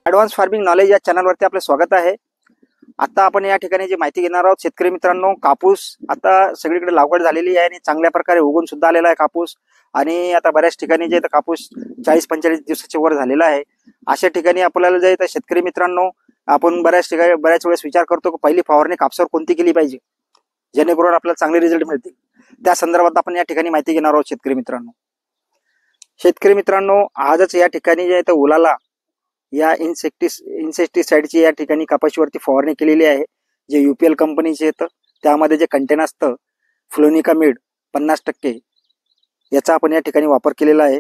Advance farming knowledge या चॅनलवरती आपले स्वागत आहे। आता आपण या ठिकाणी जी माहिती घेणार आहोत शेतकरी मित्रांनो, कापूस आता सगळीकडे लागवड झालेली आहे आणि चांगल्या प्रकारे उगवून सुद्धा आलेला आहे कापूस। आणि आता बऱ्याच ठिकाणी जे कापूस 40-45 दिवसाच्या वर झालेला आहे। अशा ठिकाणी आपल्याला जे शेतकरी मित्रांनो, आपण बऱ्याच वेळेस विचार करतो की पहिली फवारणी कापसावर कोणती केली पाहिजे जेणेकरून आपल्याला चांगले रिझल्ट मिळतील। त्या संदर्भात आपण या ठिकाणी माहिती घेणार आहोत शेतकरी मित्रांनो। आजच या ठिकाणी जे उलाला या इन्सेक्टिसाइडची या ठिकाणी कपाशीवरती फवारणी केलेली आहे, जे UPL कंपनीचे येतं। त्यामध्ये जे कंटेन असतं फ्लोनिकामिड 50% याचा आपण या ठिकाणी वापर केलेला आहे।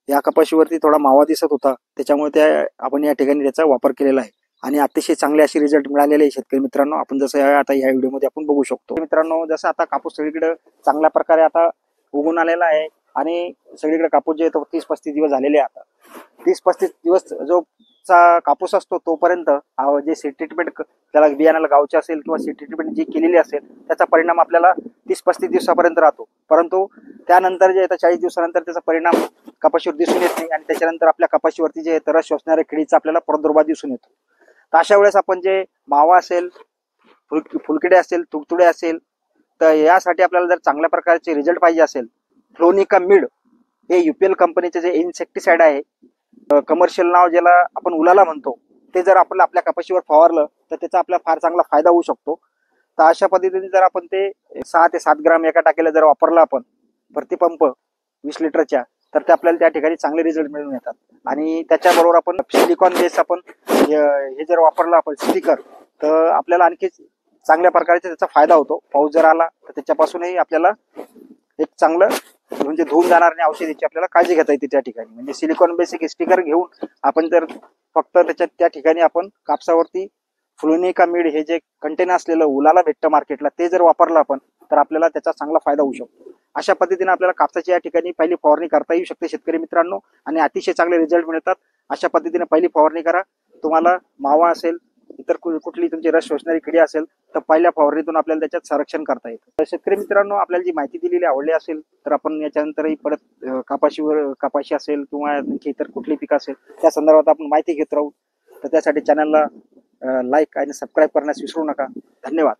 या कपाशीवरती थोडा मावा दिसत होता, त्याच्यामुळे आपण या ठिकाणी त्याचा वापर केलेला आहे आणि अतिशय चांगले असे रिझल्ट मिळालेले आहे शेतकरी मित्रांनो। आपण जसं आता या व्हिडिओमध्ये आपण बघू शकतो मित्रांनो, जसं आता कापूस सगळीकडे चांगल्या प्रकारे आता उगून आलेला आहे आणि सगळीकडे कापूस जे 30-35 दिवस झालेले आहे। आता 30-35 दिवस जो कापूस असतो तोपर्यंत जे सीड ट्रीटमेंट त्याला बियाण्याला गावचे असेल किंवा सीड ट्रीटमेंट जी केलेली असेल त्याचा परिणाम आपल्याला 30-35 दिवसापर्यंत राहतो। परंतु त्यानंतर जे 40 दिवसानंतर त्याचा परिणाम कपाशीवर दिसून येत नाही आणि त्याच्यानंतर आपल्या कपाशीवरती जे रस शोषणाऱ्या किडीचा आपल्याला प्रादुर्भाव दिसून येतो। तर अशा वेळेस आपण जे मावा असेल, फुलकिडे असेल, तुडतुडे असेल, तर यासाठी आपल्याला जर चांगल्या प्रकारचे रिझल्ट पाहिजे असेल, फ्लोनिकामिड हे UPL कंपनीचे जे इन्सेक्टिसाइड आहे, कमर्शियल नाव ज्याला आपण उलाला म्हणतो, ते जर आपण आपल्या कपाशीवर फवारलं तर त्याचा आपल्याला फार चांगला फायदा होऊ शकतो। तर अशा पद्धतीने जर आपण ते 6 ते 7 ग्राम एका टाकीला जर वापरला आपण प्रति पंप 20 लिटरच्या, तर ते आपल्याला त्या ठिकाणी चांगले रिझल्ट मिळून येतात। आणि त्याच्याबरोबर आपण सिलिकॉन बेस आपण हे जर वापरलं आपण स्टिकर, तर आपल्याला आणखी चांगल्या प्रकारचा त्याचा फायदा होतो। पाऊस जर आला तर त्याच्यापासूनही आपल्याला एक चांगलं म्हणजे धुवून जाणार नाही औषधाची आपल्याला काळजी घेता येते त्या ठिकाणी। म्हणजे सिलिकॉन बेसिक स्टिकर घेऊन आपण जर फक्त त्या ठिकाणी आपण कापसावरती फ्लोनिकामिड हे जे कंटेन असलेलं उलाला भेटतं मार्केटला, ते जर वापरलं आपण तर आपल्याला त्याचा चांगला फायदा होऊ शकतो। अशा पद्धतीने आपल्याला कापसाची या ठिकाणी पहिली फवारणी करता येऊ शकते शेतकरी मित्रांनो आणि अतिशय चांगले रिझल्ट मिळतात। अशा पद्धतीने पहिली फवारणी करा। तुम्हाला मावा असेल, इतर कुठली तुमची रस शोषणारी किडी असेल तर पहिल्या फवारणीतून आपल्याला त्याच्यात संरक्षण करता येतं। शेतकरी मित्रांनो, आपल्याला जी माहिती दिलेली आवडली असेल तर आपण याच्यानंतरही परत कपाशी असेल किंवा इतर कुठली पीक असेल त्या संदर्भात आपण माहिती घेत राहू। तर त्यासाठी चॅनलला लाईक आणि सबस्क्राईब करण्यास विसरू नका। धन्यवाद।